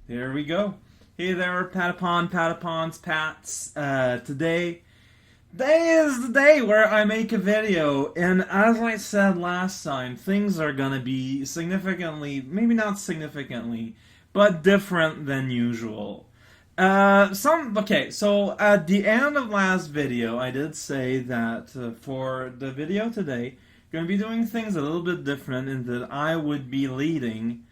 There we go. Hey there, Patapons, Pats. Today is the day where I make a video, and as I said last time, things are gonna be significantly, maybe not significantly, but different than usual. So at the end of last video, I did say that for the video today, gonna be doing things a little bit different in that I would be leading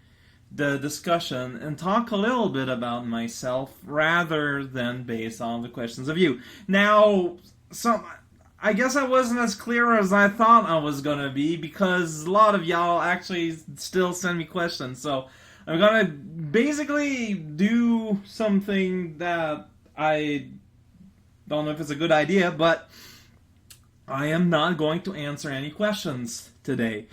the discussion and talk a little bit about myself rather than based on the questions of you. Now, I guess I wasn't as clear as I thought I was gonna be because a lot of y'all actually still send me questions. So I'm gonna basically do something that I don't know if it's a good idea, but I am not going to answer any questions today.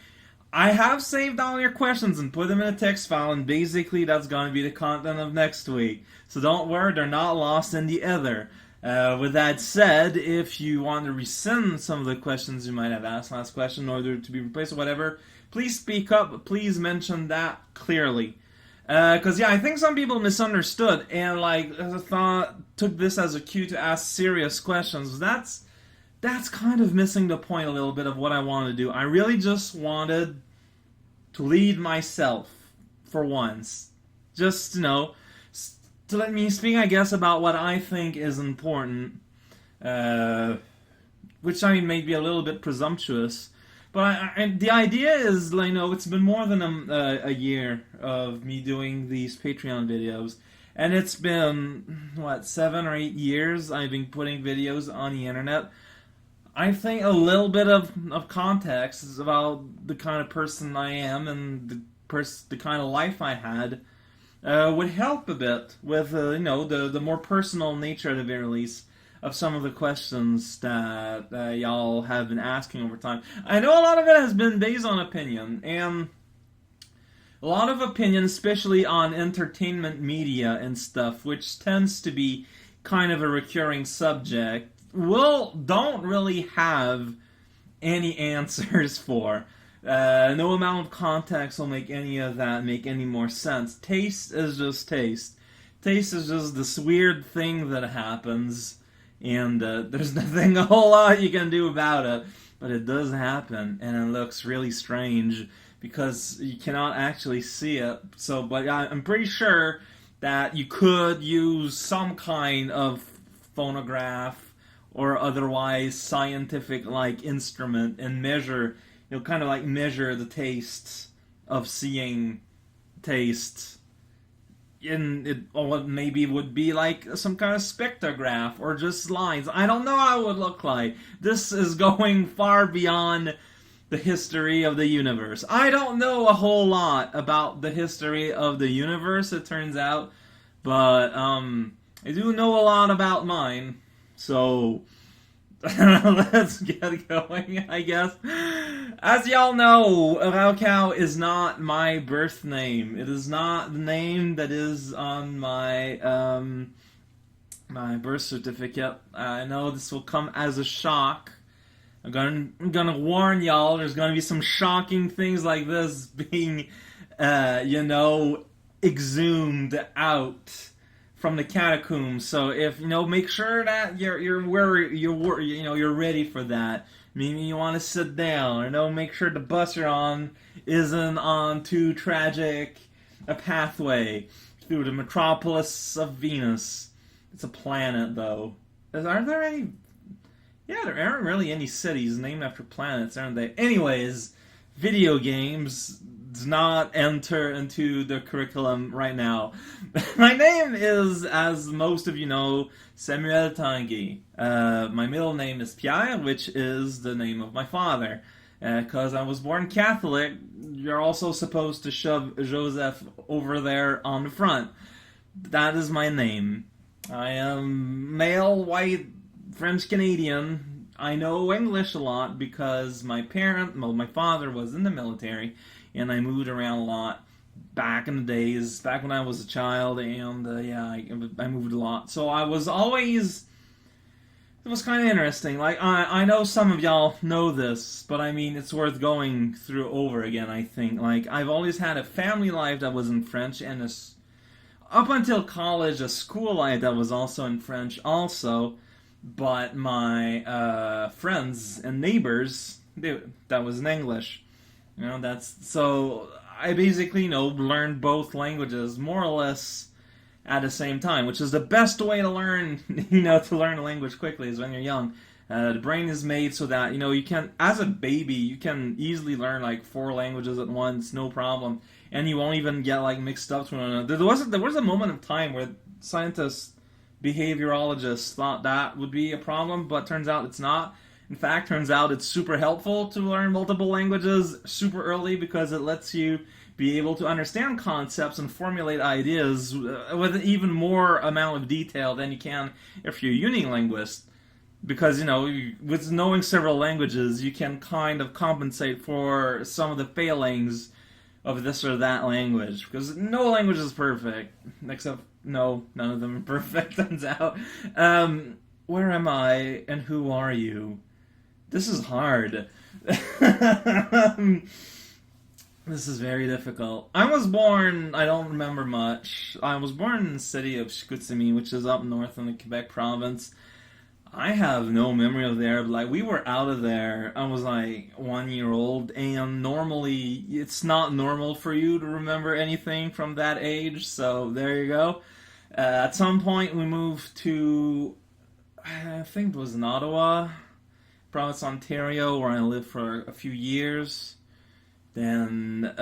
I have saved all your questions and put them in a text file, and basically that's going to be the content of next week. So don't worry, they're not lost in the ether. With that said, if you want to resend some of the questions you might have asked last question in order to be replaced or whatever, please speak up. Please mention that clearly. Because, I think some people misunderstood and, took this as a cue to ask serious questions. That's kind of missing the point a little bit of what I wanted to do. I really just wanted to lead myself for once. Just, to let me speak, I guess, about what I think is important. Which, may be a little bit presumptuous. But the idea is, it's been more than a year of me doing these Patreon videos. And it's been, 7 or 8 years I've been putting videos on the internet. I think a little bit of context is about the kind of person I am and the kind of life I had would help a bit with the more personal nature, at the very least, of some of the questions that y'all have been asking over time. I know a lot of it has been based on opinion, and a lot of opinion, especially on entertainment media and stuff, which tends to be kind of a recurring subject, don't really have any answers for. No amount of context will make any of that make any more sense. Taste is just taste. Taste is just this weird thing that happens, and there's nothing a whole lot you can do about it. But it does happen, and it looks really strange because you cannot actually see it. But I'm pretty sure that you could use some kind of phonograph or otherwise scientific instrument and measure, measure the taste of seeing taste in it, or maybe it would be like some kind of spectrograph or just lines. I don't know how it would look like. This is going far beyond the history of the universe. I don't know a whole lot about the history of the universe, it turns out, but I do know a lot about mine. So, let's get going, I guess. As y'all know, raocow is not my birth name. It is not the name that is on my my birth certificate. I know this will come as a shock. I'm gonna warn y'all, there's gonna be some shocking things like this being, exhumed out from the catacombs. So if make sure that you're ready for that. Maybe you want to sit down, or make sure the bus you're on isn't on too tragic a pathway through the metropolis of Venus. It's a planet, though. Aren't there any? Yeah, there aren't really any cities named after planets, aren't they? Anyways, video games does not enter into the curriculum right now. My name is, as most of you know, Samuel Tanguy. My middle name is Pierre, which is the name of my father. Because I was born Catholic, you're also supposed to shove Joseph over there on the front. That is my name. I am male, white, French-Canadian. I know English a lot because my father was in the military, and I moved around a lot back in the days, back when I was a child, and I moved a lot. So I was always, it was kind of interesting. I know some of y'all know this, but it's worth going through over again, I think. I've always had a family life that was in French, and up until college, a school that was also in French, also, but my friends and neighbors, that was in English. That's so. I basically, learned both languages more or less at the same time, which is the best way to learn, to learn a language quickly is when you're young. The brain is made so that, you can, as a baby, you can easily learn like 4 languages at once, no problem. And you won't even get like mixed up to one another. There was a moment of time where scientists, behaviorologists thought that would be a problem, but turns out it's not. In fact, turns out it's super helpful to learn multiple languages super early because it lets you be able to understand concepts and formulate ideas with an even more amount of detail than you can if you're a unilinguist. Because, with knowing several languages, you can kind of compensate for some of the failings of this or that language. Because no language is perfect. Except, no, none of them are perfect, turns out. Where am I, and who are you? This is hard. This is very difficult. I was born, I don't remember much. I was born in the city of Chicoutimi, which is up north in the Quebec province. I have no memory of there, but like we were out of there. I was like 1 year old, and normally it's not normal for you to remember anything from that age. So there you go. At some point, we moved to, I think it was in Ottawa, province Ontario, where I lived for a few years. Then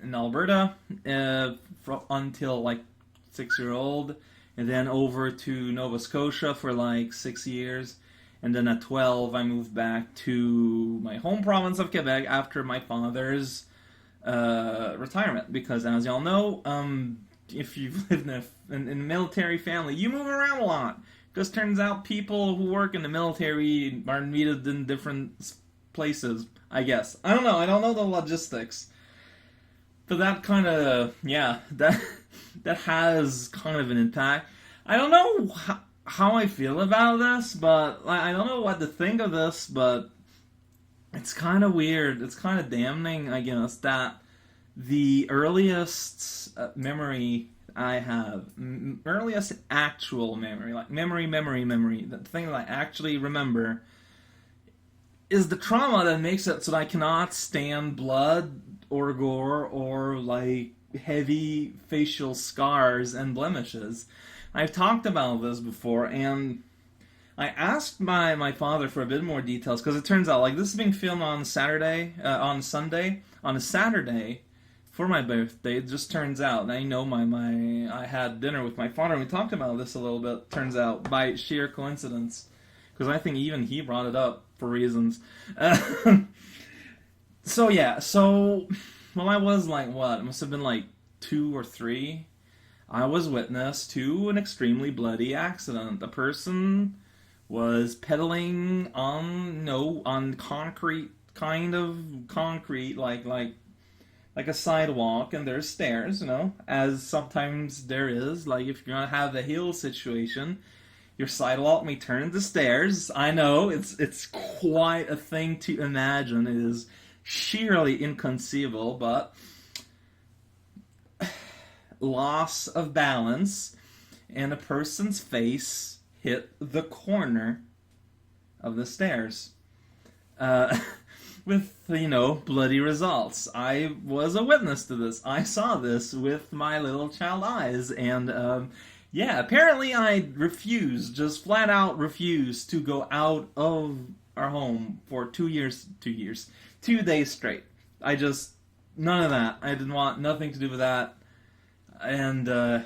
in Alberta until like 6-year-old. And then over to Nova Scotia for like 6 years. And then at 12, I moved back to my home province of Quebec after my father's retirement. Because as y'all know, if you've lived in a military family, you move around a lot. Because turns out people who work in the military are needed in different places, I guess. I don't know. I don't know the logistics. But that kind of, that has kind of an impact. I don't know how I feel about this, but I don't know what to think of this, but it's kind of weird. It's kind of damning, I guess, that the earliest memory I have, earliest actual memory, like memory, the thing that I actually remember, is the trauma that makes it so that I cannot stand blood or gore or like heavy facial scars and blemishes. I've talked about this before, and I asked my father for a bit more details because it turns out like this is being filmed on Saturday, on Sunday, on a Saturday for my birthday. It just turns out, and I had dinner with my father and we talked about this a little bit. Turns out by sheer coincidence, because I think even he brought it up for reasons. So I was like, what? It must have been like 2 or 3. I was witness to an extremely bloody accident. A person was pedaling on concrete, kind of concrete, like a sidewalk, and there's stairs, as sometimes there is. Like if you're gonna have a hill situation, your sidewalk may turn into stairs. I know it's quite a thing to imagine. It is sheerly inconceivable, but loss of balance, and a person's face hit the corner of the stairs. With, bloody results. I was a witness to this. I saw this with my little child eyes, and, apparently I just flat out refused to go out of our home for 2 days straight. None of that. I didn't want nothing to do with that. And, and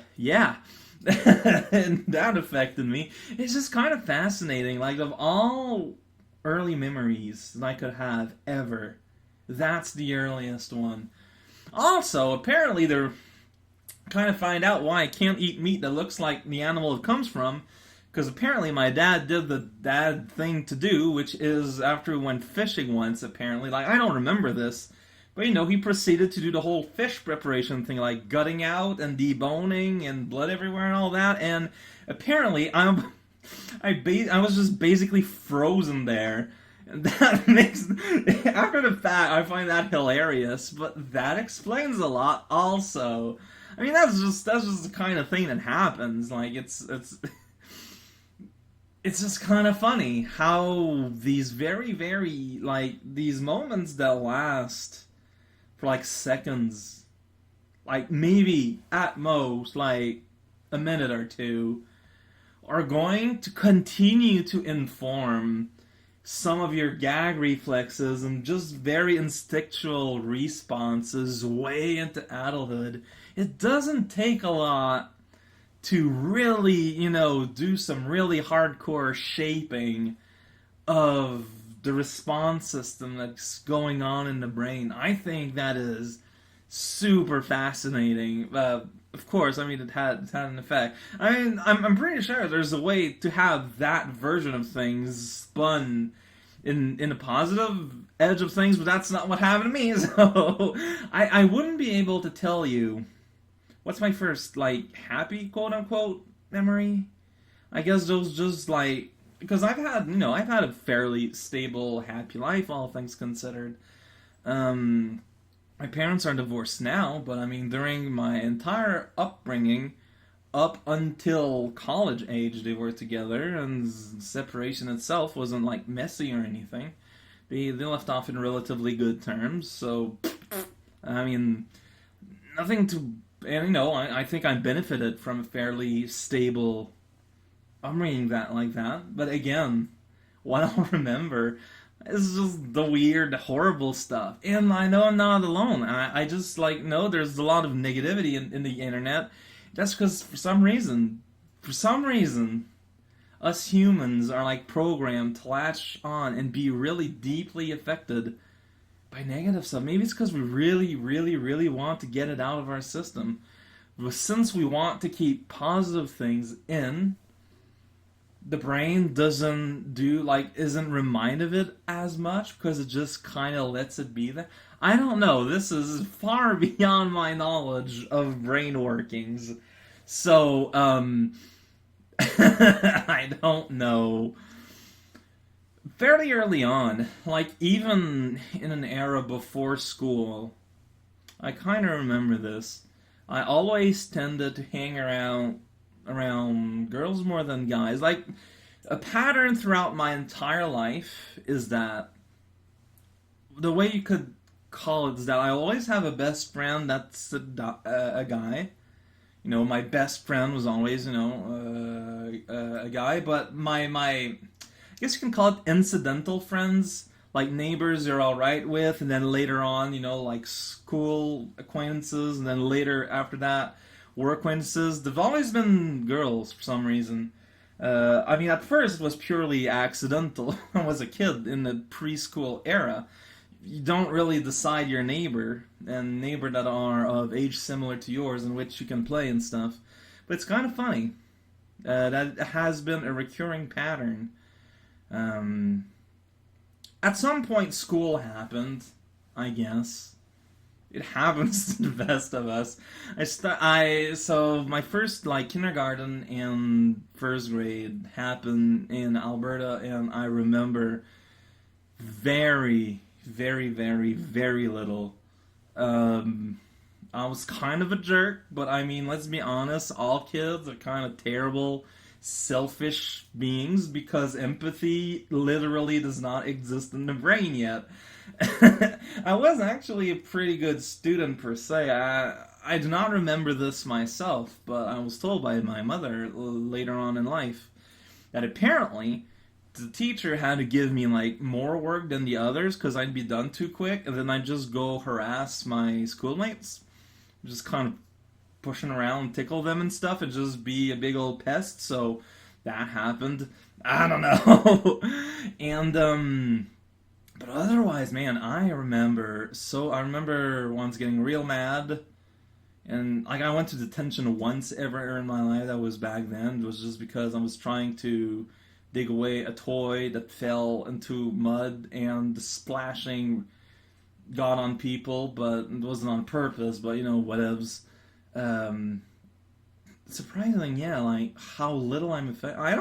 that affected me. It's just kind of fascinating. Like, of all early memories that I could have ever, that's the earliest one. Also, apparently they're kind of find out why I can't eat meat that looks like the animal it comes from, because apparently my dad did the dad thing to do, which is after we went fishing once, apparently, like, I don't remember this, but he proceeded to do the whole fish preparation thing, like gutting out and deboning and blood everywhere and all that, and apparently I was just basically frozen there. And that makes, after the fact, I find that hilarious, but that explains a lot also. I mean, that's just the kind of thing that happens. Like it's just kind of funny how these very very like these moments that last for like seconds, like maybe at most like a minute or two, are going to continue to inform some of your gag reflexes and just very instinctual responses way into adulthood. It doesn't take a lot to really, do some really hardcore shaping of the response system that's going on in the brain. I think that is super fascinating. Of course, I mean it had an effect. I mean, I'm pretty sure there's a way to have that version of things spun in a positive edge of things, but that's not what happened to me. So I wouldn't be able to tell you what's my first like happy quote unquote memory. I guess those just like because I've had a fairly stable, happy life, all things considered. Um, my parents are divorced now, but I mean, during my entire upbringing, up until college age, they were together, and separation itself wasn't like messy or anything. They left off in relatively good terms, so I mean, nothing to. And I think I benefited from a fairly stable upbringing that like that. But again, what I'll remember is just the weird, horrible stuff. And I know I'm not alone. I just like know there's a lot of negativity in the internet. That's because for some reason, us humans are like programmed to latch on and be really deeply affected by negative stuff. Maybe it's because we really, really, really want to get it out of our system. But since we want to keep positive things in, the brain isn't reminded of it as much because it just kind of lets it be there. I don't know. This is far beyond my knowledge of brain workings. So, I don't know. Fairly early on, like even in an era before school, I kind of remember this. I always tended to hang around girls more than guys. Like a pattern throughout my entire life is that the way you could call it is that I always have a best friend that's a guy. My best friend was always a guy, but my I guess you can call it incidental friends, like neighbors you're all right with, and then later on, like school acquaintances, and then later after that, work acquaintances. They've always been girls for some reason. I mean, at first it was purely accidental. I was a kid in the preschool era. You don't really decide your neighbor and neighbor that are of age similar to yours in which you can play and stuff. But it's kind of funny. That has been a recurring pattern. Um, at some point, school happened. I guess it happens to the best of us. So my first like kindergarten and first grade happened in Alberta, and I remember very, very, very, very little. I was kind of a jerk, but I mean, let's be honest, all kids are kind of terrible, selfish beings because empathy literally does not exist in the brain yet. I was actually a pretty good student per se. I do not remember this myself, but I was told by my mother later on in life that apparently the teacher had to give me like more work than the others because I'd be done too quick, and then I'd just go harass my schoolmates, just kind of pushing around, tickle them and stuff, and just be a big old pest. So that happened. I don't know. And but otherwise, man, I remember. So I remember once getting real mad, and like I went to detention once ever in my life. That was back then. It was just because I was trying to dig away a toy that fell into mud, and the splashing got on people, but it wasn't on purpose. But whatevs. Um, Surprising, yeah. Like how little I'm affected. I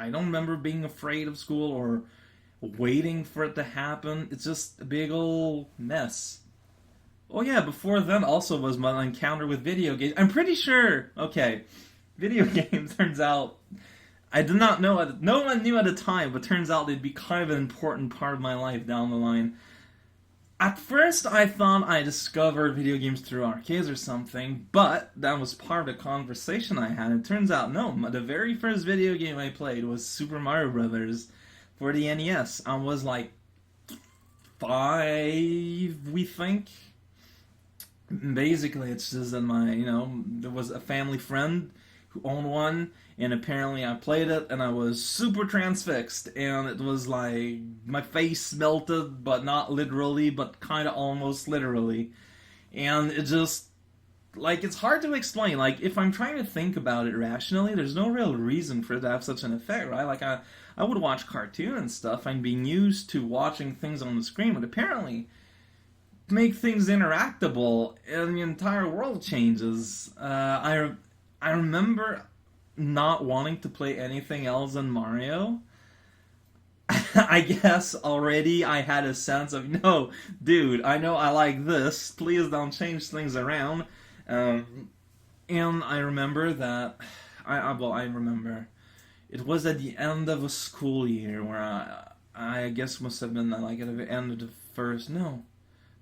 don't remember being afraid of school or waiting for it to happen. It's just a big old mess. Oh yeah, before then also was my encounter with video games. I'm pretty sure. Okay, video games. Turns out I did not know. No one knew at the time, but turns out they'd be kind of an important part of my life down the line. At first, I thought I discovered video games through arcades or something, but that was part of the conversation I had. It turns out, no, the very first video game I played was Super Mario Brothers for the NES. I was like 5, we think. Basically, it's just that there was a family friend who owned one, and apparently I played it, and I was super transfixed, and it was like my face melted, but not literally, but kind of almost literally, and it just like it's hard to explain. Like if I'm trying to think about it rationally, there's no real reason for it to have such an effect, right? Like I would watch cartoon and stuff. I'm being used to watching things on the screen, but apparently make things interactable and the entire world changes. I remember not wanting to play anything else than Mario. I guess already I had a sense of, no, dude, I know I like this. Please don't change things around. And I remember that I remember it was at the end of a school year where I guess must have been like at the end of the first. No,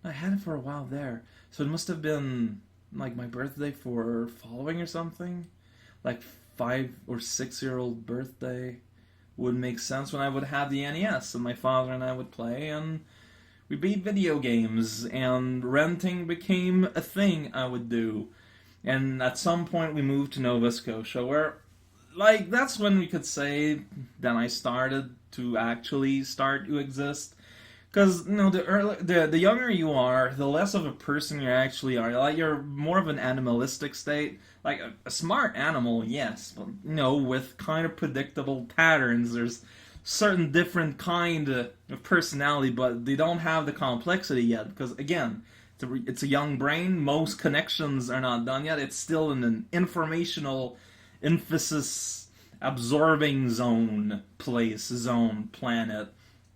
I had it for a while there, so it must have been like my birthday for following or something, like 5 or 6 year old birthday would make sense when I would have the NES and my father and I would play and we beat video games and renting became a thing I would do. And at some point we moved to Nova Scotia where like that's when we could say that I started to actually start to exist. Because the younger you are, the less of a person you actually are. Like you're more of an animalistic state. Like a smart animal, yes, but with kind of predictable patterns. There's certain different kind of personality, but they don't have the complexity yet. Because again, it's a young brain. Most connections are not done yet. It's still in an informational emphasis absorbing zone, place, zone, planet,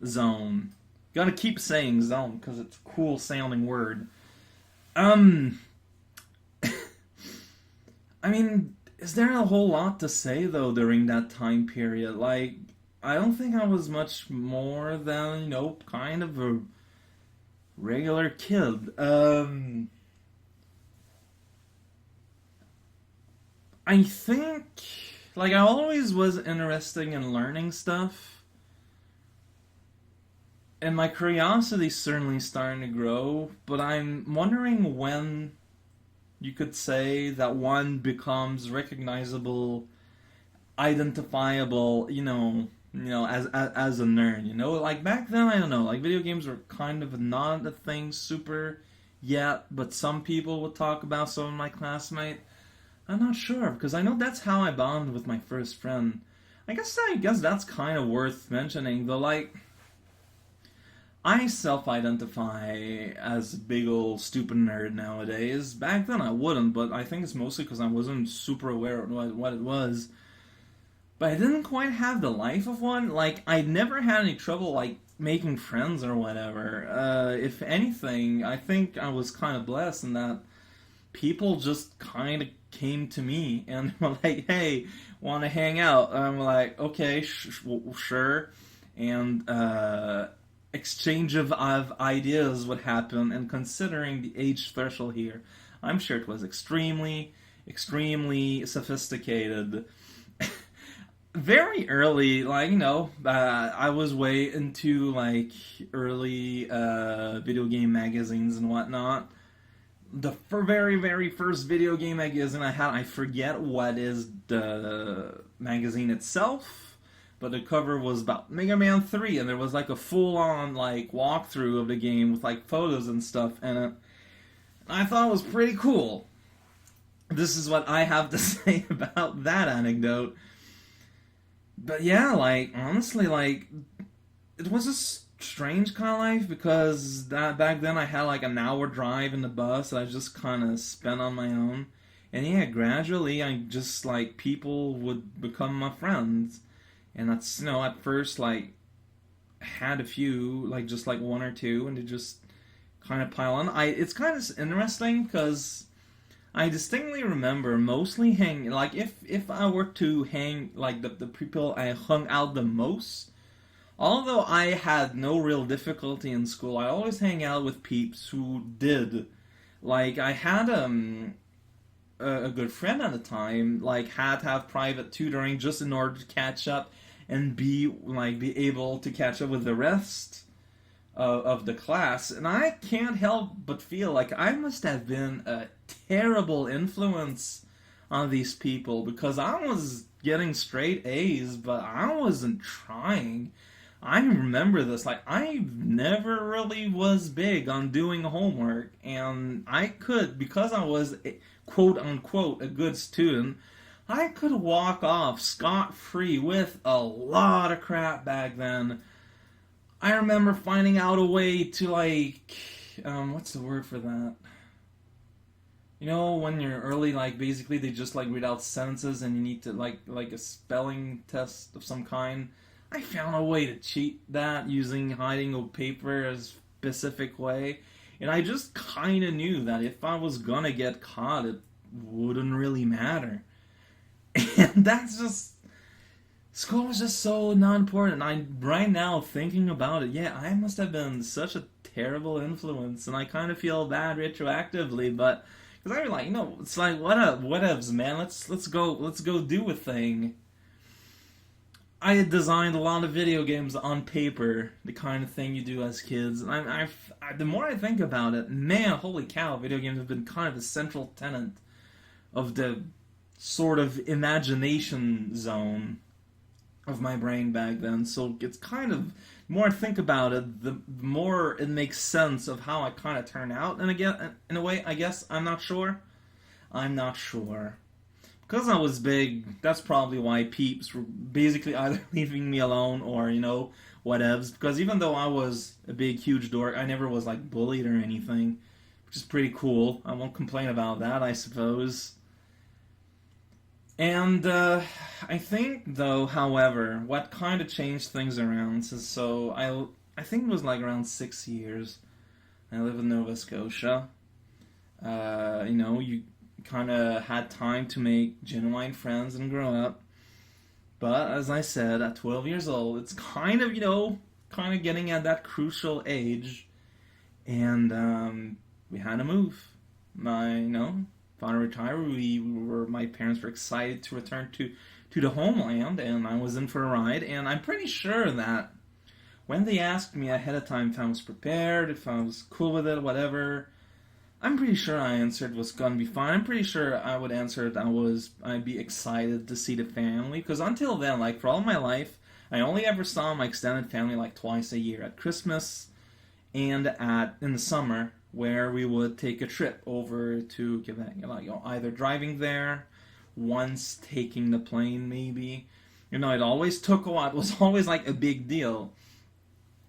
zone. Gotta keep saying zone because it's a cool sounding word. I mean, is there a whole lot to say though during that time period? Like, I don't think I was much more than, kind of a regular kid. I think, like, I always was interested in learning stuff. And my curiosity's certainly starting to grow, but I'm wondering when you could say that one becomes recognizable, identifiable, as a nerd, Like back then, I don't know, like video games were kind of not a thing super yet, but some people would talk about some of my classmates. I'm not sure, because I know that's how I bonded with my first friend. I guess that's kind of worth mentioning, though, like, I self-identify as a big old stupid nerd nowadays. Back then I wouldn't, but I think it's mostly because I wasn't super aware of what it was. But I didn't quite have the life of one. Like, I never had any trouble, like, making friends or whatever. If anything, I think I was kind of blessed in that people just kind of came to me and were like, hey, want to hang out? And I'm like, okay, sure. And, exchange of ideas would happen, and considering the age threshold here, I'm sure it was extremely, extremely sophisticated. Very early, like, I was way into, like, early video game magazines and whatnot. The very, very first video game magazine I had, I forget what is the magazine itself, but the cover was about Mega Man 3, and there was like a full-on like walkthrough of the game with like photos and stuff in it. I thought it was pretty cool. This is what I have to say about that anecdote. But yeah, like, honestly, like, it was a strange kind of life because that back then I had like an hour drive in the bus that I just kind of spent on my own. And yeah, gradually I just like people would become my friends. And that's, at first, like, had a few, like, just, like, one or two, and they just kind of pile on. It's kind of interesting because I distinctly remember mostly hang like if I were to hang like the people I hung out the most. Although I had no real difficulty in school, I always hang out with peeps who did. Like I had a good friend at the time, like had to have private tutoring just in order to catch up and be able to catch up with the rest of the class. And I can't help but feel like I must have been a terrible influence on these people because I was getting straight A's, but I wasn't trying. I remember this. Like, I never really was big on doing homework, and I could, because I was quote unquote a good student, I could walk off scot free with a lot of crap back then. I remember finding out a way to, like, what's the word for that? You know, when you're early, like, basically they just, like, read out sentences and you need to, like a spelling test of some kind. I found a way to cheat that using hiding a paper a specific way. And I just kind of knew that if I was gonna get caught, it wouldn't really matter. And that's just. School was just so not important. Right now, thinking about it, yeah, I must have been such a terrible influence. And I kind of feel bad retroactively, but. Because I was like, it's like, whatevs, man. Let's go do a thing. I had designed a lot of video games on paper, the kind of thing you do as kids. And the more I think about it, man, holy cow, video games have been kind of a central tenet of the sort of imagination zone of my brain back then. So it's kind of, the more I think about it, the more it makes sense of how I kind of turn out. And again, in a way, I guess, I'm not sure. I'm not sure. Because I was big, that's probably why peeps were basically either leaving me alone or, whatevs. Because even though I was a big, huge dork, I never was, like, bullied or anything. Which is pretty cool. I won't complain about that, I suppose. And, I think, though, however, what kind of changed things around, so I think it was, like, around 6 years. I live in Nova Scotia. You kind of had time to make genuine friends and grow up. But as I said, at 12 years old, it's kind of, getting at that crucial age. And we had to move. Father retired. My parents were excited to return to the homeland, and I was in for a ride. And I'm pretty sure that when they asked me ahead of time if I was prepared, if I was cool with it, whatever, I'm pretty sure I answered was gonna be fine. I'm pretty sure I would answer that I'd be excited to see the family. Because until then, like for all my life, I only ever saw my extended family like twice a year, at Christmas and in the summer, where we would take a trip over to Quebec. Either driving there, once taking the plane, maybe. It always took a while. It was always like a big deal.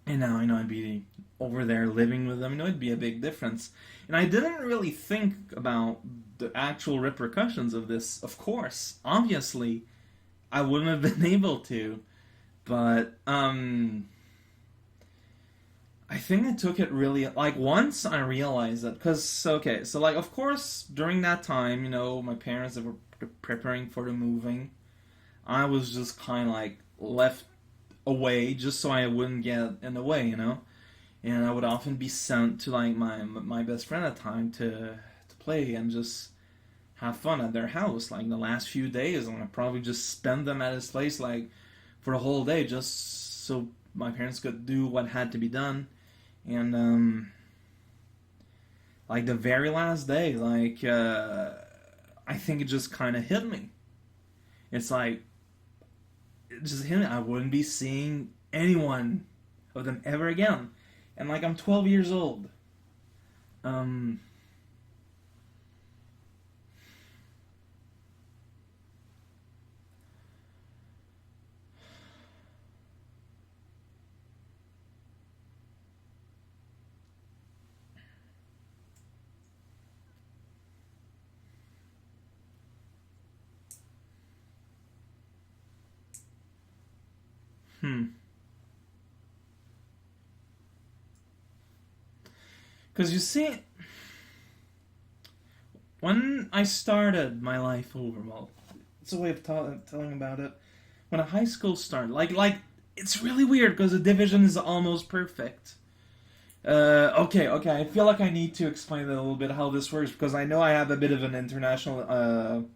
And now I'd be over there living with them. It'd be a big difference. And I didn't really think about the actual repercussions of this. Of course, obviously, I wouldn't have been able to. But, I think I took it really, like, once I realized that, of course, during that time, my parents were preparing for the moving. I was just kind of, like, left away just so I wouldn't get in the way, And I would often be sent to, like, my best friend at the time to play and just have fun at their house, like, the last few days. And I'd probably just spend them at his place, like, for a whole day just so my parents could do what had to be done. And, like, the very last day, like, I think it just kind of hit me. It's like, it just hit me. I wouldn't be seeing anyone of them ever again. And, like, I'm 12 years old. Um... Because you see, when I started my life over, well, it's a way of telling about it. When a high school started, it's really weird because the division is almost perfect. Okay. I feel like I need to explain a little bit how this works because I know I have a bit of an international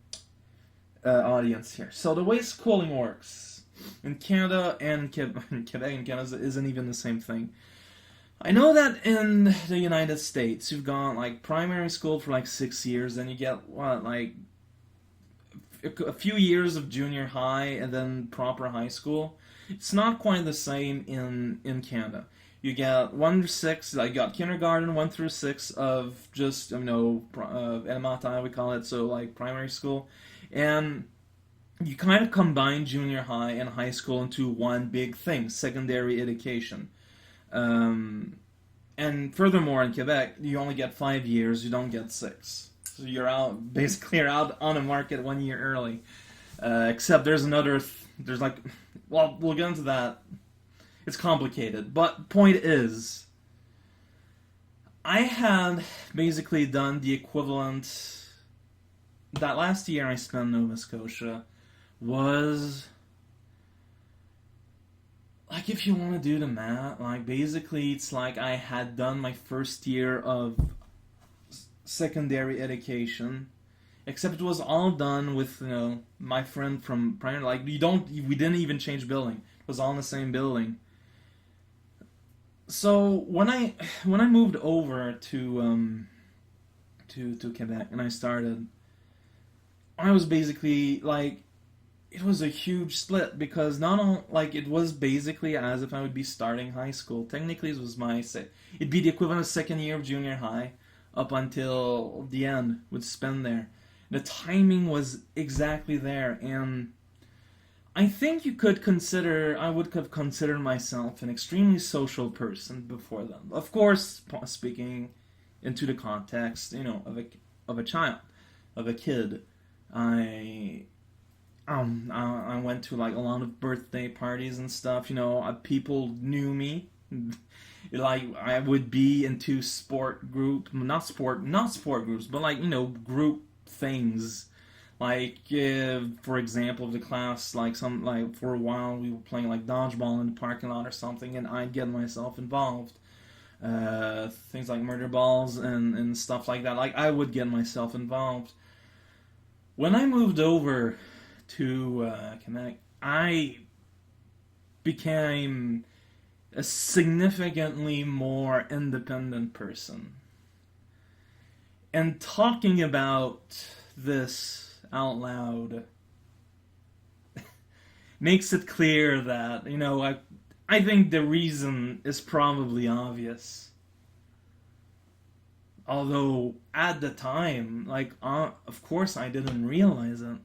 audience here. So the way schooling works in Canada and Quebec and Canada isn't even the same thing. I know that in the United States you've got like primary school for like 6 years, then you get what like a few years of junior high and then proper high school. It's not quite the same in Canada. You get 1 through 6, like you got kindergarten 1 through 6 of just elementary we call it, so like primary school, and you kind of combine junior high and high school into one big thing, secondary education. And furthermore, in Quebec, you only get 5 years, you don't get 6. So you're out on the market 1 year early. Except there's like, well, we'll get into that. It's complicated. But point is, I had basically done the equivalent. That last year I spent in Nova Scotia was, like, if you want to do the math, like, basically it's like I had done my first year of secondary education, except it was all done with, my friend from prior, like, we didn't even change building. It was all in the same building. So when I moved over to Quebec and I started, I was basically like, it was a huge split because not only like it was basically as if I would be starting high school. Technically, it was it'd be the equivalent of second year of junior high up until the end. Would spend there. The timing was exactly there, and I think I would have considered myself an extremely social person before then. Of course, speaking into the context, of a child, of a kid. I went to like a lot of birthday parties and stuff. People knew me. Like I would be into not sport groups, but like group things. Like for example, the class for a while we were playing like dodgeball in the parking lot or something, and I'd get myself involved. Things like murder balls and stuff like that. Like I would get myself involved. When I moved over to Quebec, I became a significantly more independent person. And talking about this out loud makes it clear that, I think the reason is probably obvious. Although, at the time, of course I didn't realize it.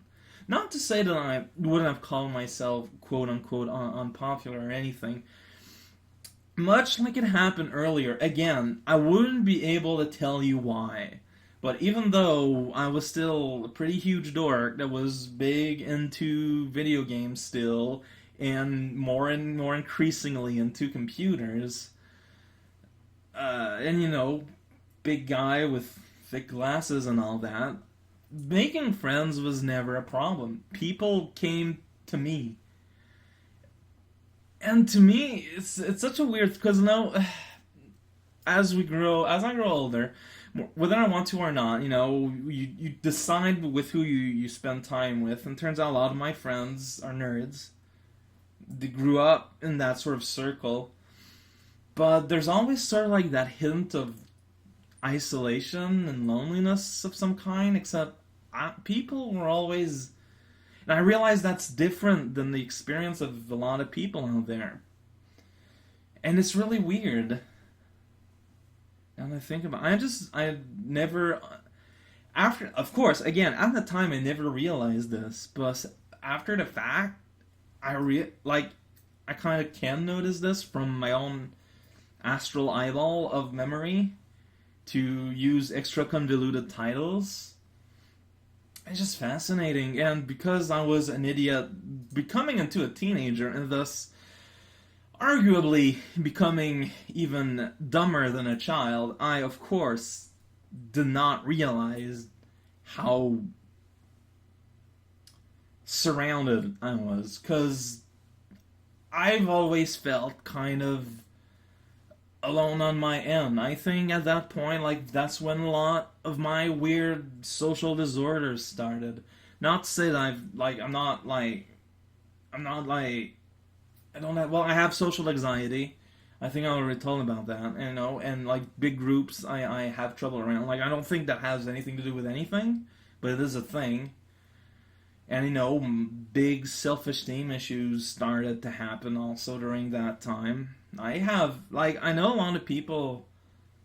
Not to say that I wouldn't have called myself quote-unquote unpopular or anything. Much like it happened earlier, again, I wouldn't be able to tell you why. But even though I was still a pretty huge dork that was big into video games still, and more increasingly into computers, and big guy with thick glasses and all that, making friends was never a problem. People came to me. And to me, it's such a weird, because now, as I grow older, whether I want to or not, you decide with who you spend time with, and it turns out a lot of my friends are nerds. They grew up in that sort of circle, but there's always sort of like that hint of isolation and loneliness of some kind, except people were always... And I realize that's different than the experience of a lot of people out there. And it's really weird. And I think about I never... Of course, again, at the time I never realized this, but after the fact, I kind of can notice this from my own astral eyeball of memory, to use extra convoluted titles. It's just fascinating, and because I was an idiot becoming into a teenager, and thus arguably becoming even dumber than a child, I, of course, did not realize how surrounded I was. Because I've always felt kind of alone on my end. I think at that point, like, that's when a lot of my weird social disorders started. Not to say that I'm not like, I don't have, well, I have social anxiety. I think I already told about that, and like big groups, I have trouble around. Like, I don't think that has anything to do with anything, but it is a thing. And big self-esteem issues started to happen also during that time. I know a lot of people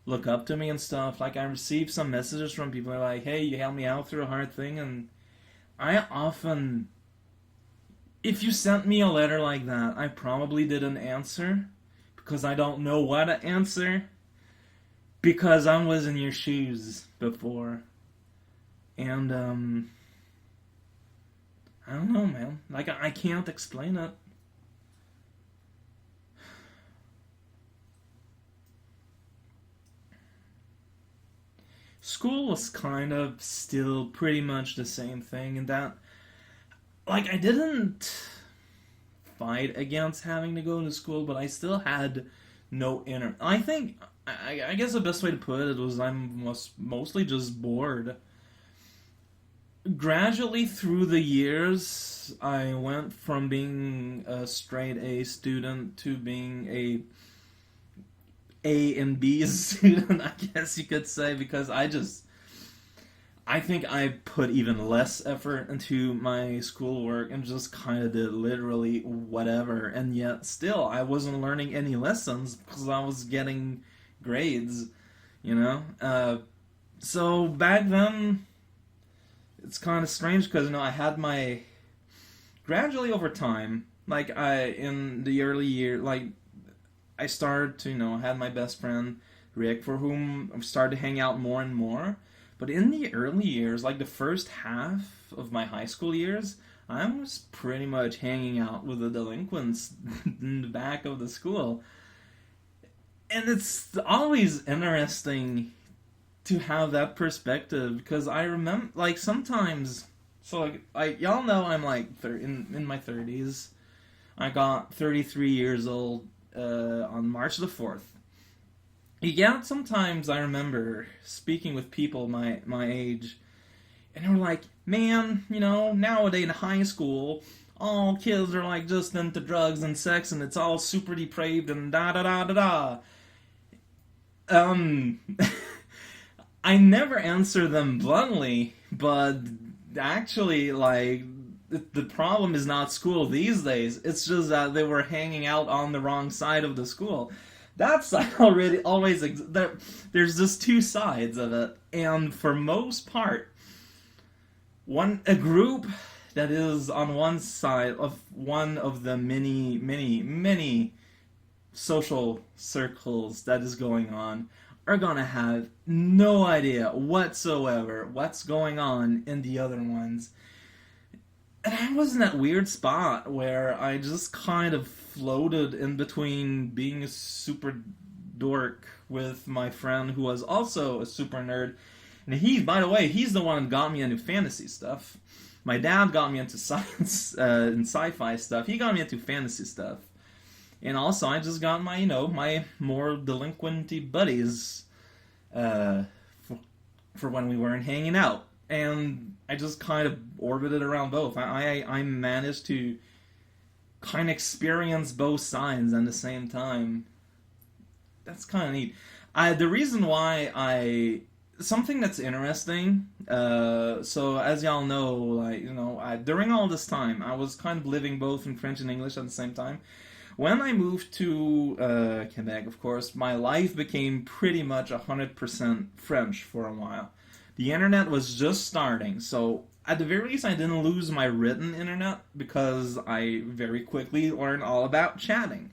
look up to me and stuff. Like, I received some messages from people who are like, hey, you helped me out through a hard thing. And I often, if you sent me a letter like that, I probably didn't answer because I don't know what to answer because I was in your shoes before. And, I don't know, man. Like, I can't explain it. School was kind of still pretty much the same thing, and that, like, I didn't fight against having to go to school, but I still had no inner. I guess the best way to put it was was mostly just bored. Gradually through the years, I went from being a straight A student to being A and B student, I guess you could say, because I think I put even less effort into my schoolwork and just kind of did literally whatever, and yet still I wasn't learning any lessons because I was getting grades, you know. So back then, it's kind of strange because I had my gradually over time, like I in the early year, like I started to, I had my best friend Rick, for whom I started to hang out more and more. But in the early years, like the first half of my high school years, I was pretty much hanging out with the delinquents in the back of the school. And it's always interesting to have that perspective because I remember, like, sometimes, so like y'all know I'm like in my 30s. I got 33 years old on March the 4th. Yeah, sometimes I remember speaking with people my age, and they were like, "Man, nowadays in high school, all kids are like just into drugs and sex, and it's all super depraved and da da da da da." Um, I never answer them bluntly, but actually, like, the problem is not school these days. It's just that they were hanging out on the wrong side of the school. That's already always there's just two sides of it, and for most part, a group that is on one side of one of the many many many social circles that is going on are gonna have no idea whatsoever what's going on in the other ones. And I was in that weird spot where I just kind of floated in between being a super dork with my friend who was also a super nerd. And by the way, he's the one that got me into fantasy stuff. My dad got me into science and sci-fi stuff. He got me into fantasy stuff. And also, I just got my more delinquenty buddies for when we weren't hanging out. And I just kind of orbited around both. I managed to kind of experience both sides at the same time. That's kind of neat. The reason why something that's interesting. So as y'all know, during all this time, I was kind of living both in French and English at the same time. When I moved to Quebec, of course, my life became pretty much 100% French for a while. The internet was just starting, so at the very least I didn't lose my written internet because I very quickly learned all about chatting.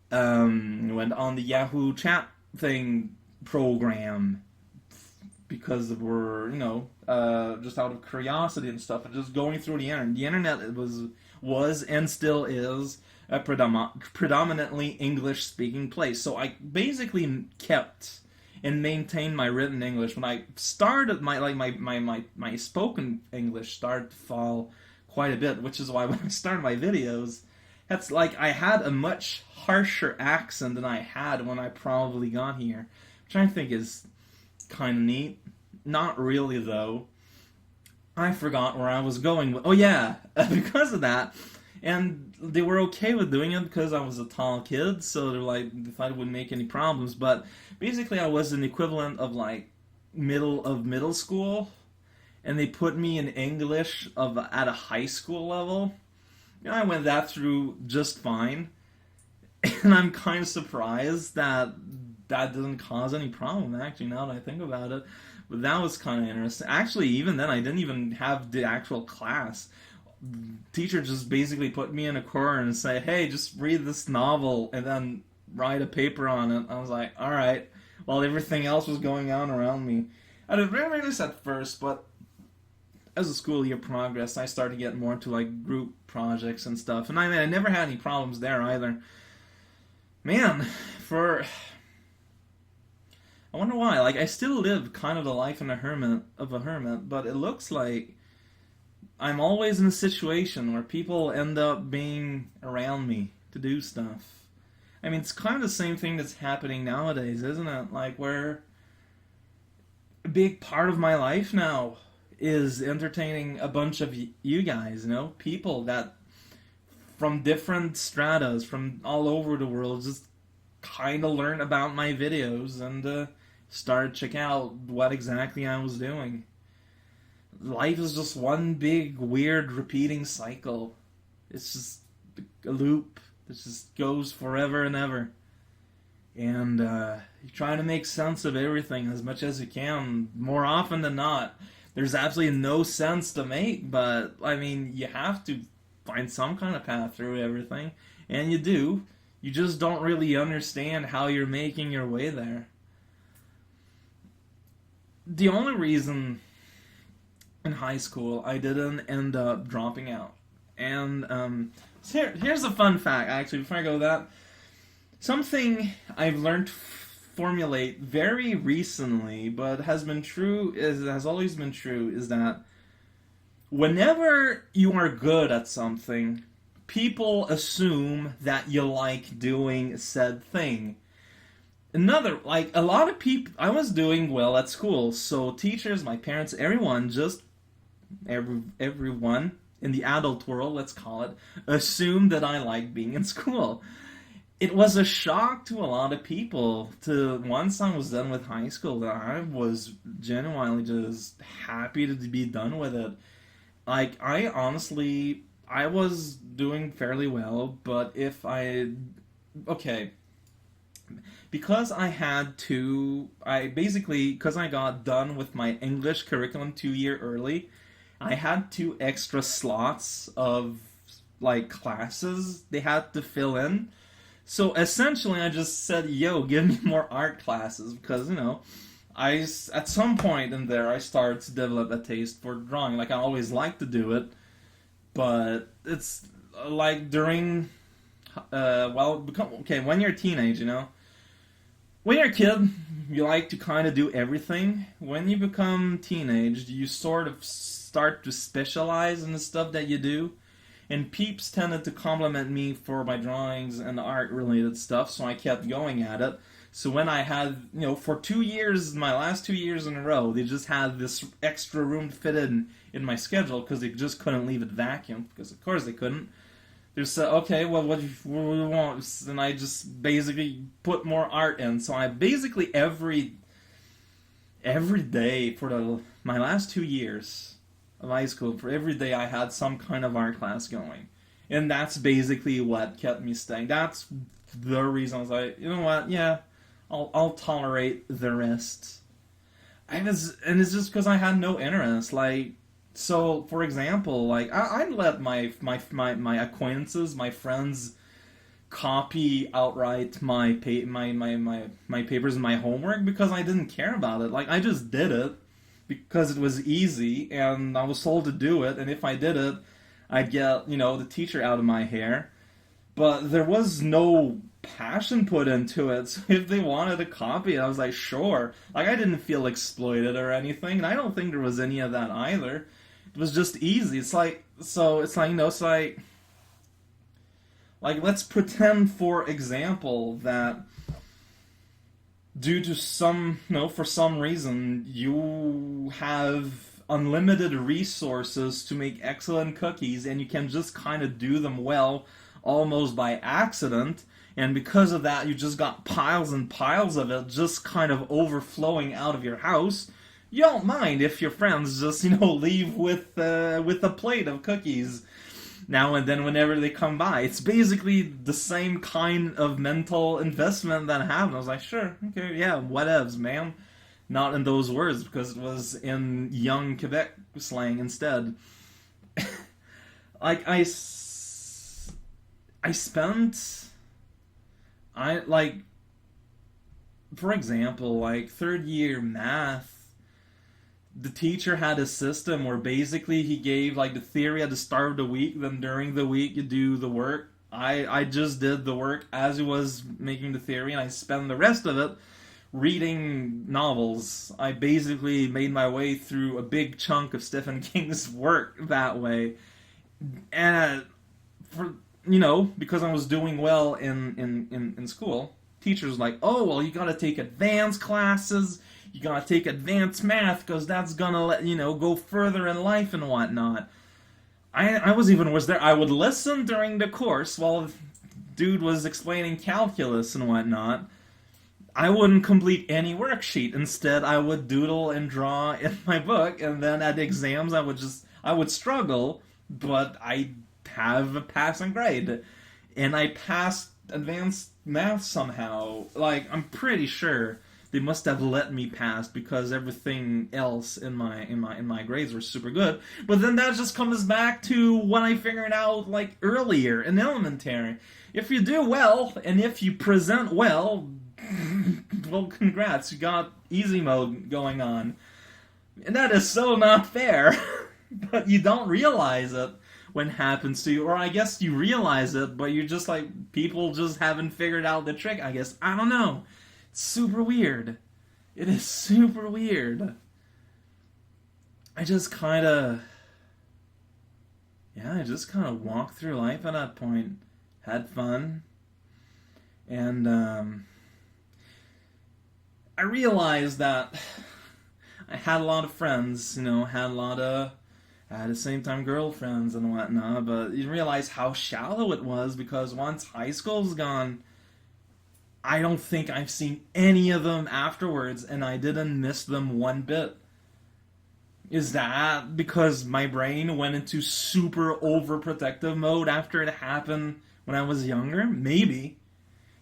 Went on the Yahoo chat thing program because we're, just out of curiosity and stuff and just going through the internet. The internet was and still is a predominantly English-speaking place. So I basically kept and maintained my written English. When I started my spoken English started to fall quite a bit, which is why when I started my videos, that's like I had a much harsher accent than I had when I probably got here, which I think is kind of neat. Not really though. I forgot where I was going with. Oh yeah, because of that. And they were okay with doing it because I was a tall kid, so they thought it wouldn't make any problems. But basically, I was an equivalent of like middle school, and they put me in English at a high school level. I went that through just fine, and I'm kind of surprised that that didn't cause any problem. Actually, now that I think about it, but that was kind of interesting. Actually, even then, I didn't even have the actual class. Teacher just basically put me in a corner and say, "Hey, just read this novel and then write a paper on it." I was like, "All right," while everything else was going on around me. I did very nervous at first, but as the school year progressed, I started to get more into like group projects and stuff, and I never had any problems there either. Man, I wonder why. Like, I still live kind of the life of a hermit, but it looks like I'm always in a situation where people end up being around me to do stuff. I mean, it's kind of the same thing that's happening nowadays, isn't it? Like, where a big part of my life now is entertaining a bunch of you guys, people that from different stratas, from all over the world, just kind of learn about my videos and start check out what exactly I was doing. Life is just one big, weird, repeating cycle. It's just a loop that just goes forever and ever. And you try to make sense of everything as much as you can. More often than not, there's absolutely no sense to make, but, I mean, you have to find some kind of path through everything. And you do. You just don't really understand how you're making your way there. The only reason in high school I didn't end up dropping out. And so here's a fun fact, actually, before I go to that. Something I've learned to formulate very recently, but has always been true, is that whenever you are good at something, people assume that you like doing said thing. A lot of people, I was doing well at school, so teachers, my parents, everyone in the adult world, let's call it, assumed that I liked being in school. It was a shock to a lot of people once I was done with high school, that I was genuinely just happy to be done with it. Like, I was doing fairly well, but because I got done with my English curriculum 2 years early, I had 2 extra slots of, like, classes they had to fill in. So essentially I just said, yo, give me more art classes, because, at some point in there I started to develop a taste for drawing. Like, I always liked to do it, but it's like during, when you're a teenage, when you're a kid, you like to kind of do everything. When you become teenage, you sort of start to specialize in the stuff that you do. And peeps tended to compliment me for my drawings and art-related stuff, so I kept going at it. So when I had, for 2 years, my last 2 years in a row, they just had this extra room to fit in my schedule, because they just couldn't leave it vacuum, because of course they couldn't. They said, okay, well, what do you want? And I just basically put more art in. So I basically every day for my last 2 years of high school, for every day I had some kind of art class going. And that's basically what kept me staying. That's the reason I was like, you know what, yeah, I'll tolerate the rest. And it's just because I had no interest. Like, so, for example, like, I'd let my acquaintances, my friends, copy outright my papers and my homework, because I didn't care about it. Like, I just did it because it was easy, and I was told to do it, and if I did it, I'd get, the teacher out of my hair. but there was no passion put into it. So if they wanted to copy it, I was like, sure. Like, I didn't feel exploited or anything, and I don't think there was any of that either. It was just easy. It's like, let's pretend, for example, that due to for some reason, you have unlimited resources to make excellent cookies, and you can just kind of do them well, almost by accident, and because of that, you just got piles and piles of it just kind of overflowing out of your house. You don't mind if your friends just, leave with a plate of cookies now and then whenever they come by. It's basically the same kind of mental investment that happened. I was like, sure, okay, yeah, whatevs, man. Not in those words, because it was in young Quebec slang instead. Like, for example, like, third year math, the teacher had a system where basically he gave like the theory at the start of the week, then during the week you do the work. I just did the work as he was making the theory, and I spent the rest of it reading novels. I basically made my way through a big chunk of Stephen King's work that way. And because I was doing well in school, teachers were like, oh, well, you gotta take advanced classes, you gotta take advanced math, because that's gonna let go further in life and whatnot. I was even worse there. I would listen during the course while the dude was explaining calculus and whatnot. I wouldn't complete any worksheet. Instead, I would doodle and draw in my book, and then at the exams, I would struggle, but I'd have a passing grade. And I passed advanced math somehow. Like, I'm pretty sure they must have let me pass because everything else in my grades were super good. But then that just comes back to what I figured out like earlier in elementary. If you do well and if you present well, well, congrats, you got easy mode going on. And that is so not fair. But you don't realize it when it happens to you, or I guess you realize it, but you're just like, people just haven't figured out the trick, I guess. I don't know. Super weird. It is super weird. I just kind of walked through life at that point, had fun, and I realized that I had a lot of friends, at the same time girlfriends and whatnot, but you realize how shallow it was, because once high school's gone, I don't think I've seen any of them afterwards, and I didn't miss them one bit. Is that because my brain went into super overprotective mode after it happened when I was younger? Maybe.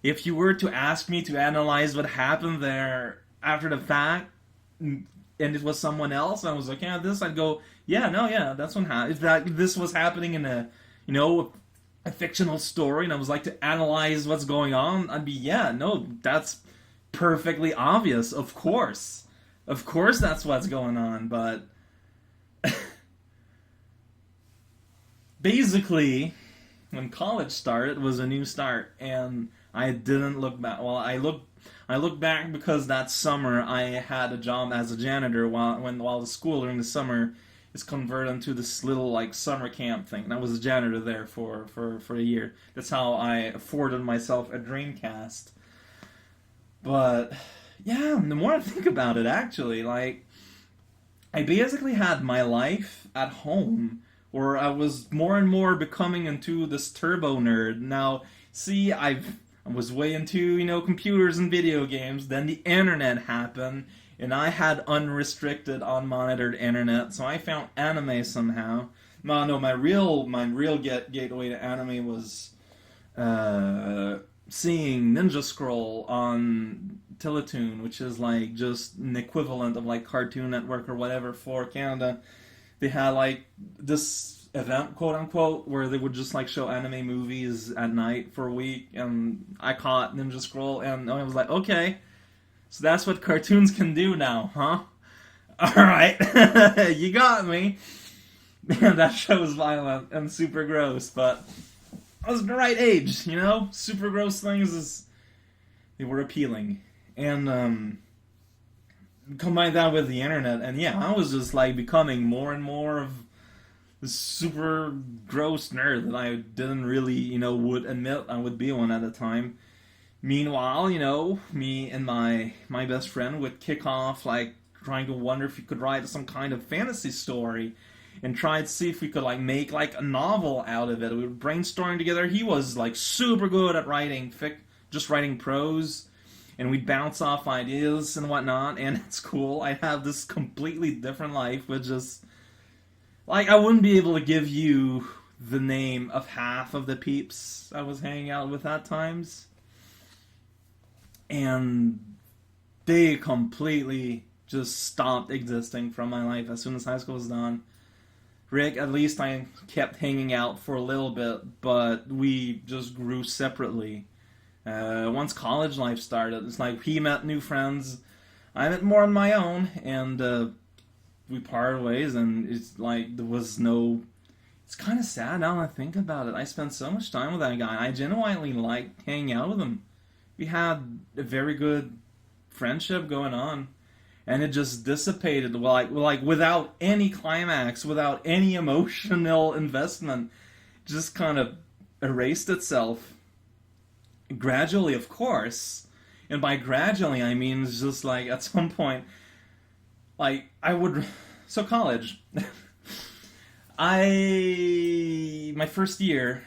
If you were to ask me to analyze what happened there after the fact, and it was someone else, I was looking at this, I'd go, that's what happened. If this was happening in a fictional story, and I was like to analyze what's going on, I'd be, that's perfectly obvious. Of course that's what's going on. But basically, when college started, it was a new start, and I didn't look back. Well, I look back because that summer I had a job as a janitor while the school during the summer is converted into this little like summer camp thing, and I was a janitor there for a year. That's how I afforded myself a Dreamcast. But yeah, the more I think about it, actually, like, I basically had my life at home, where I was more and more becoming into this turbo nerd. Now, see, I was way into computers and video games. Then the internet happened, and I had unrestricted, unmonitored internet, so I found anime somehow. No, my real gateway to anime was seeing Ninja Scroll on Teletoon, which is like just an equivalent of like Cartoon Network or whatever for Canada. They had like this event, quote unquote, where they would just like show anime movies at night for a week, and I caught Ninja Scroll, and I was like, okay. So that's what cartoons can do now, huh? Alright, you got me. Man, that show was violent and super gross, but I was the right age, you know? Super gross things they were appealing. And combine that with the internet, and yeah, I was just like becoming more and more of this super gross nerd that I didn't really, would admit I would be one at the time. Meanwhile, me and my best friend would kick off like trying to wonder if we could write some kind of fantasy story and try to see if we could like make like a novel out of it. We were brainstorming together. He was like super good at writing just writing prose, and we'd bounce off ideas and whatnot, and it's cool. I have this completely different life with just like I wouldn't be able to give you the name of half of the peeps I was hanging out with at times. And they completely just stopped existing from my life as soon as high school was done. Rick, at least I kept hanging out for a little bit, but we just grew separately. Once college life started, it's like he met new friends, I met more on my own, and we parted ways, and it's like there was no. It's kind of sad now that I think about it. I spent so much time with that guy. I genuinely liked hanging out with him. We had a very good friendship going on, and it just dissipated like without any climax, without any emotional investment, just kind of erased itself gradually, of course. And by gradually, I mean it's just like at some point, like I would. So college, my first year,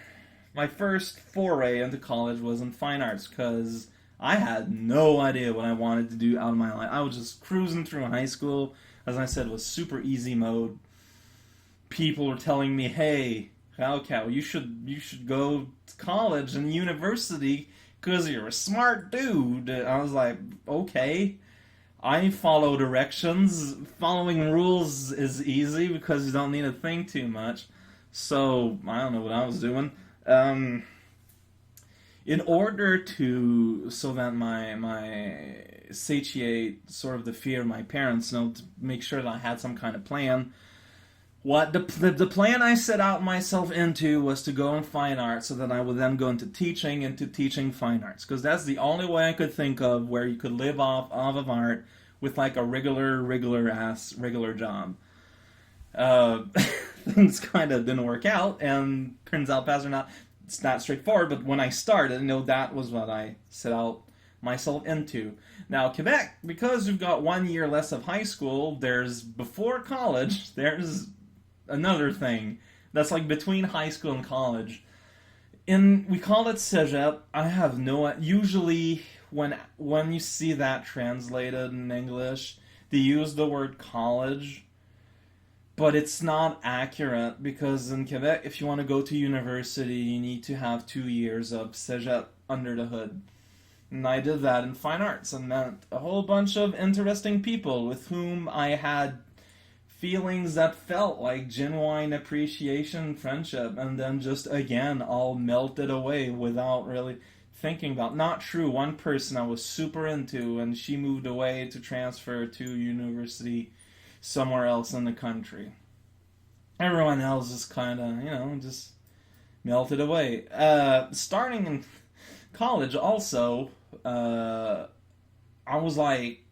my first foray into college was in fine arts because I had no idea what I wanted to do out of my life. I was just cruising through high school. As I said, it was super easy mode. People were telling me, "Hey, raocow, you should go to college and university because you're a smart dude." I was like, "Okay." I follow directions. Following rules is easy because you don't need to think too much. So I don't know what I was doing. In order to so that my satiate sort of the fear of my parents, to make sure that I had some kind of plan. What the plan I set out myself into was to go in fine arts, so that I would then go into teaching fine arts, because that's the only way I could think of where you could live off of art with like a regular job. Uh, Things kind of didn't work out, and turns out paths are not. It's not straightforward. But when I started, that was what I set out myself into. Now, Quebec, because we've got 1 year less of high school, there's before college. There's another thing that's like between high school and college. We call it cégep. I have no. Usually, when you see that translated in English, they use the word college, but it's not accurate because in Quebec, if you want to go to university, you need to have 2 years of cégep under the hood. And I did that in fine arts and met a whole bunch of interesting people with whom I had feelings that felt like genuine appreciation and friendship, and then just again all melted away without really thinking about. Not true. One person I was super into, and she moved away to transfer to university somewhere else in the country. Everyone else is kind of, just melted away. Starting in college, also, I was like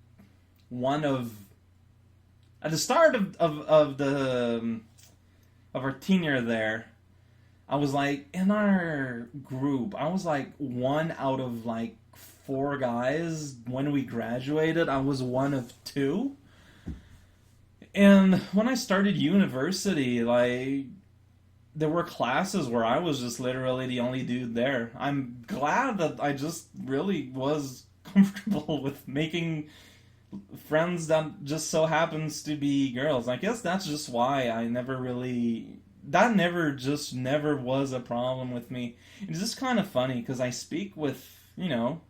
one of at the start of our tenure there. I was like in our group. I was like one out of like four guys. When we graduated, I was one of two. And when I started university, like there were classes where I was just literally the only dude there. I'm glad that I just really was comfortable with making friends that just so happens to be girls. I guess that's just why I never really never was a problem with me. It's just kind of funny because I speak with,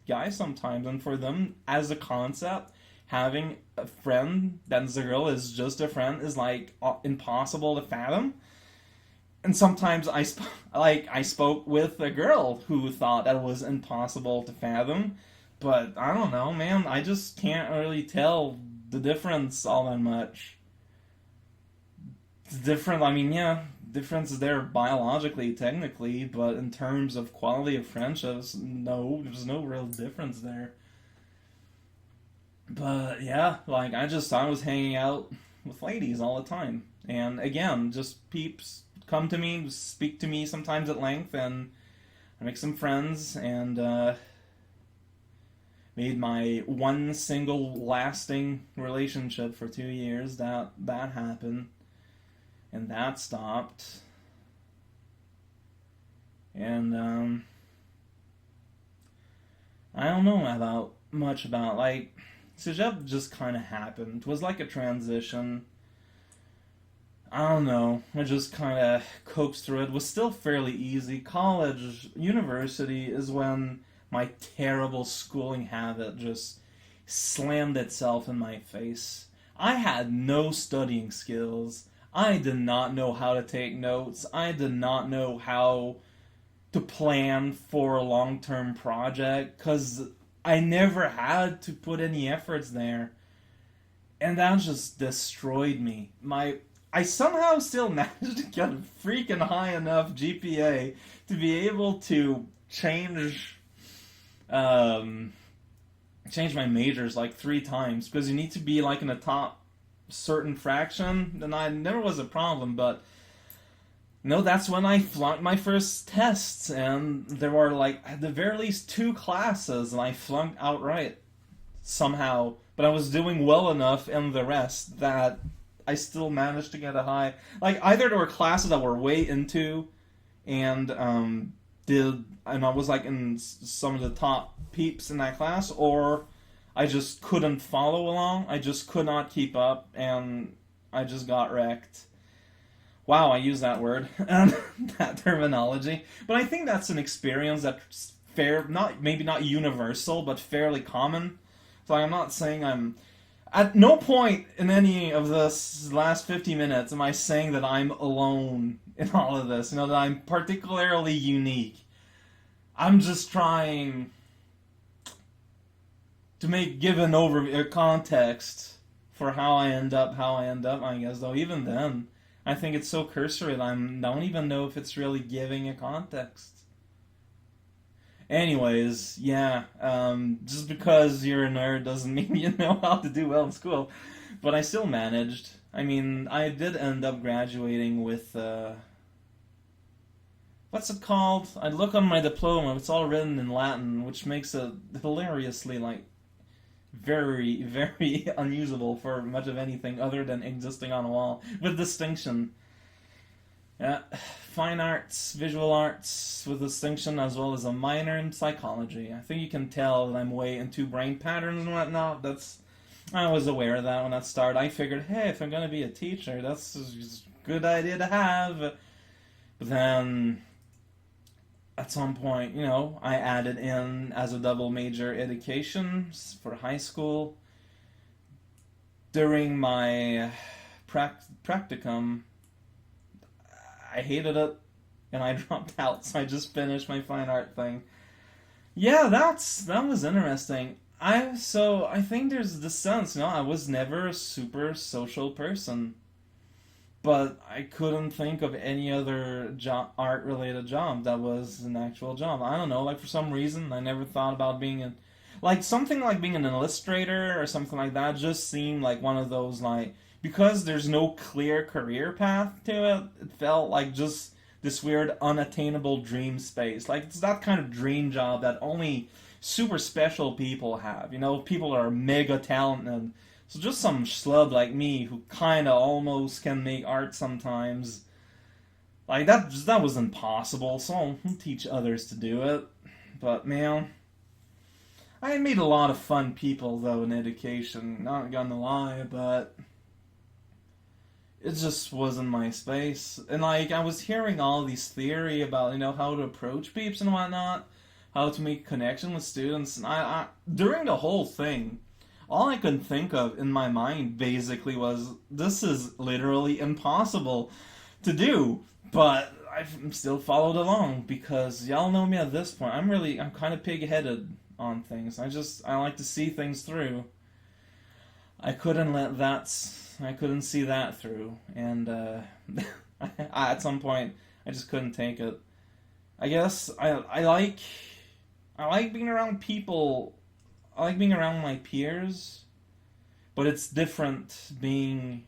guys sometimes, and for them as a concept, having a friend that's a girl is just a friend is like impossible to fathom. And sometimes I spoke with a girl who thought that was impossible to fathom, but I don't know, man. I just can't really tell the difference all that much. It's different. I mean, yeah, difference there biologically, technically, but in terms of quality of friendships, no, there's no real difference there. But yeah, like I was hanging out with ladies all the time, and again, just peeps come to me, speak to me sometimes at length, and I make some friends, and made my one single lasting relationship for 2 years. That happened, and that stopped, and I don't know about much about like Cégep just kind of happened. It was like a transition. I don't know. I just kind of coaxed through it. It was still fairly easy. College, university is when my terrible schooling habit just slammed itself in my face. I had no studying skills. I did not know how to take notes. I did not know how to plan for a long-term project because I never had to put any efforts there. And that just destroyed me. I somehow still managed to get a freaking high enough GPA to be able to um, change my majors like 3 times because you need to be like in the top certain fraction, and I never was a problem. But no, that's when I flunked my first tests, and there were like at the very least 2 classes, and I flunked outright somehow. But I was doing well enough in the rest that I still managed to get a high. Like either there were classes that were way into, and and I was like in some of the top peeps in that class, or I just couldn't follow along. I just could not keep up, and I just got wrecked. Wow, I use that word, that terminology. But I think that's an experience that's maybe not universal, but fairly common. So I'm not saying I'm... At no point in any of this last 50 minutes am I saying that I'm alone in all of this, that I'm particularly unique. I'm just trying to give an overview, context for how I end up, I guess, though even then, I think it's so cursory that I don't even know if it's really giving a context. Anyways, yeah, just because you're a nerd doesn't mean you know how to do well in school, but I still managed. I mean, I did end up graduating with, what's it called? I look on my diploma, it's all written in Latin, which makes it hilariously, like, very, very unusable for much of anything other than existing on a wall, with distinction. Yeah, fine arts, visual arts with distinction, as well as a minor in psychology. I think you can tell that I'm way into brain patterns and whatnot. I was aware of that when that started. I figured, hey, if I'm going to be a teacher, that's a good idea to have. But then, at some point, I added in as a double major education for high school. During my practicum, I hated it, and I dropped out, so I just finished my fine art thing. Yeah, that was interesting. I think there's this sense, I was never a super social person, but I couldn't think of any other art-related job that was an actual job. I don't know, like for some reason, I never thought about something like being an illustrator or something like that just seemed like one of those, like, because there's no clear career path to it, it felt like just this weird unattainable dream space. Like, it's that kind of dream job that only super special people have. People are mega talented. So just some schlub like me who kind of almost can make art sometimes, like, that was impossible, so I'll teach others to do it. But, man, I made a lot of fun people, though, in education. Not gonna lie, but it just wasn't my space. And, like, I was hearing all these theory about, how to approach peeps and whatnot, how to make connection with students, and I during the whole thing, all I could think of in my mind, basically, was, this is literally impossible to do, but I've still followed along, because y'all know me at this point. I'm kind of pig-headed on things. I like to see things through. I couldn't see that through, and At some point, I just couldn't take it. I guess I like being around people. I like being around my peers, but it's different being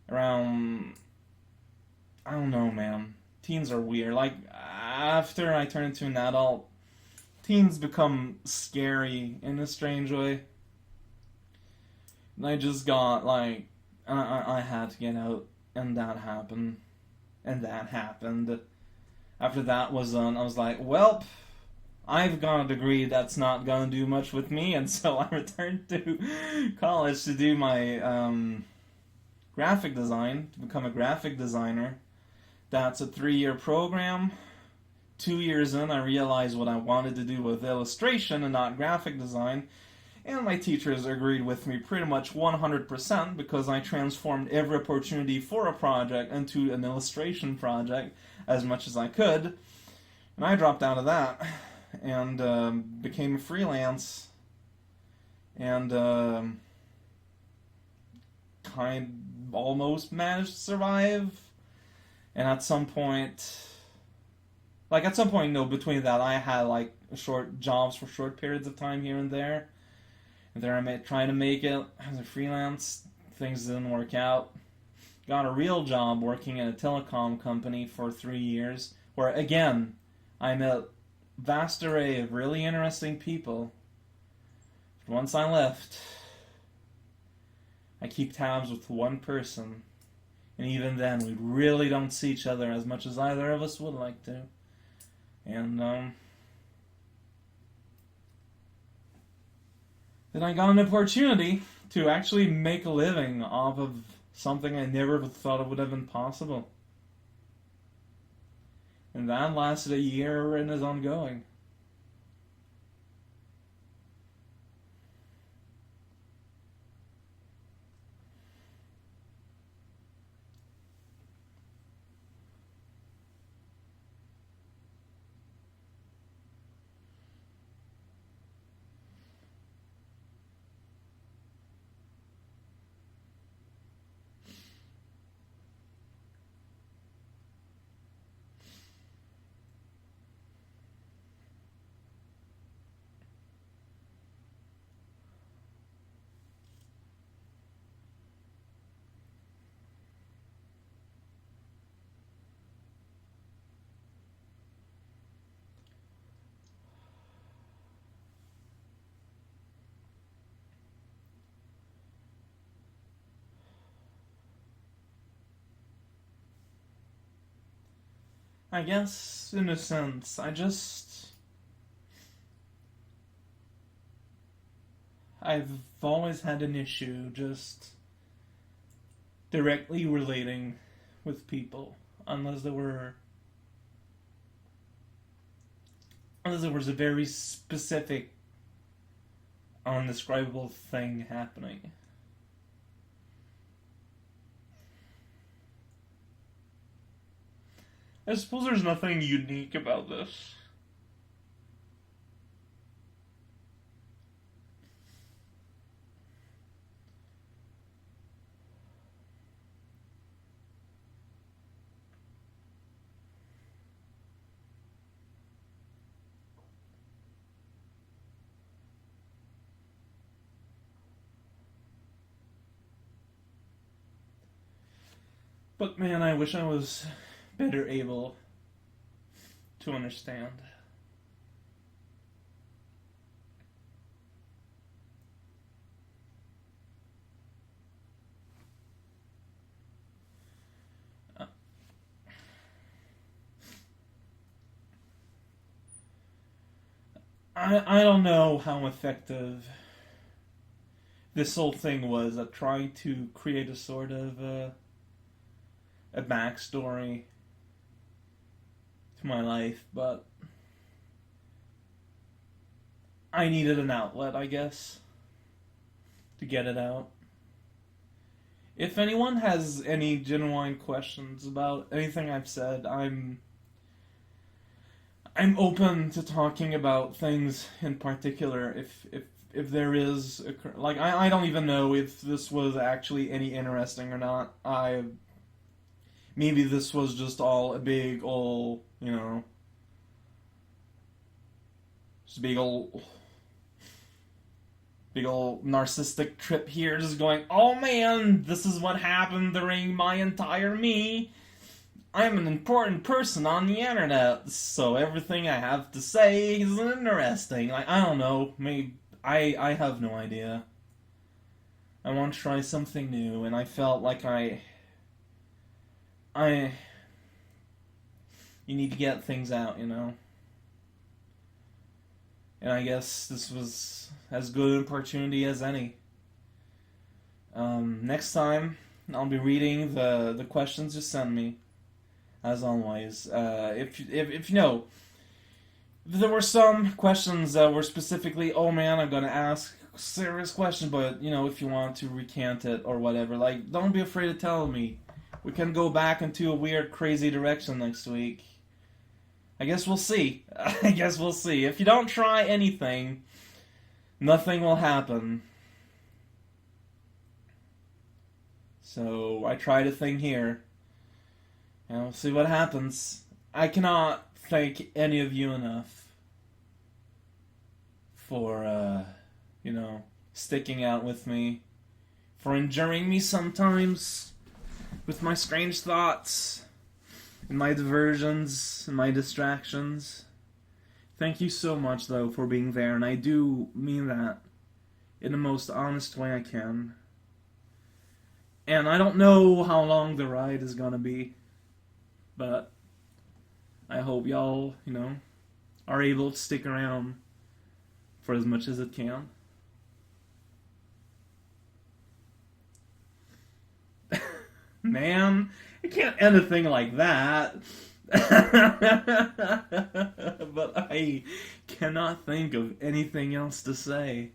around. I don't know, man. Teens are weird. Like after I turn into an adult, teens become scary in a strange way. And I just got like I had to get out, and that happened, and that happened. After that was done, I was like, well, I've got a degree that's not gonna do much with me, and so I returned to college to do my graphic design, to become a graphic designer. That's a 3-year program. 2 years in, I realized what I wanted to do with illustration and not graphic design, and my teachers agreed with me pretty much 100% because I transformed every opportunity for a project into an illustration project as much as I could, and I dropped out of that and became a freelance and kind almost managed to survive. And at some point, between that, I had like short jobs for short periods of time here and there. And there I trying to make it as a freelance. Things didn't work out. Got a real job working at a telecom company for 3 years, where again, I met a vast array of really interesting people. But once I left, I keep tabs with one person. And even then, we really don't see each other as much as either of us would like to. And, then I got an opportunity to actually make a living off of something I never thought it would have been possible. And that lasted a year and is ongoing. I guess, in a sense, I've always had an issue just directly relating with people, unless there was a very specific, undescribable thing happening. I suppose there's nothing unique about this. But man, I wish I was better able to understand. Uh, I don't know how effective this whole thing was at trying to create a sort of a backstory to my life, but I needed an outlet, I guess, to get it out. If anyone has any genuine questions about anything I've said, I'm open to talking about things in particular. If there is like I don't even know if this was actually any interesting or not. I maybe this was just all a big old, just a big old narcissistic trip here, just going, oh man, this is what happened during my entire me. I'm an important person on the internet, so everything I have to say is interesting. Like, I don't know, maybe, I have no idea. I want to try something new, and I felt like you need to get things out, And I guess this was as good an opportunity as any. Next time, I'll be reading the questions you send me, as always. If there were some questions that were specifically, oh man, I'm gonna ask a serious question, but, if you want to recant it or whatever, like, don't be afraid to tell me. We can go back into a weird, crazy direction next week. I guess we'll see. If you don't try anything, nothing will happen. So, I tried a thing here. And we'll see what happens. I cannot thank any of you enough for, sticking out with me. For enduring me sometimes with my strange thoughts and my diversions and my distractions. Thank you so much, though, for being there, and I do mean that in the most honest way I can. And I don't know how long the ride is gonna be, but I hope y'all, are able to stick around for as much as it can. Man, I can't end a thing like that. But I cannot think of anything else to say.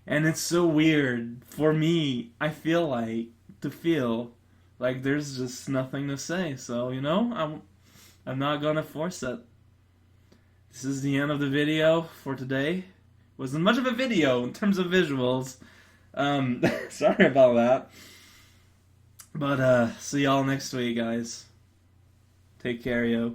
And it's so weird. For me, I feel like there's just nothing to say. So, I'm not gonna force it. This is the end of the video for today. Wasn't much of a video in terms of visuals. Sorry about that. But, see y'all next week, guys. Take care, yo.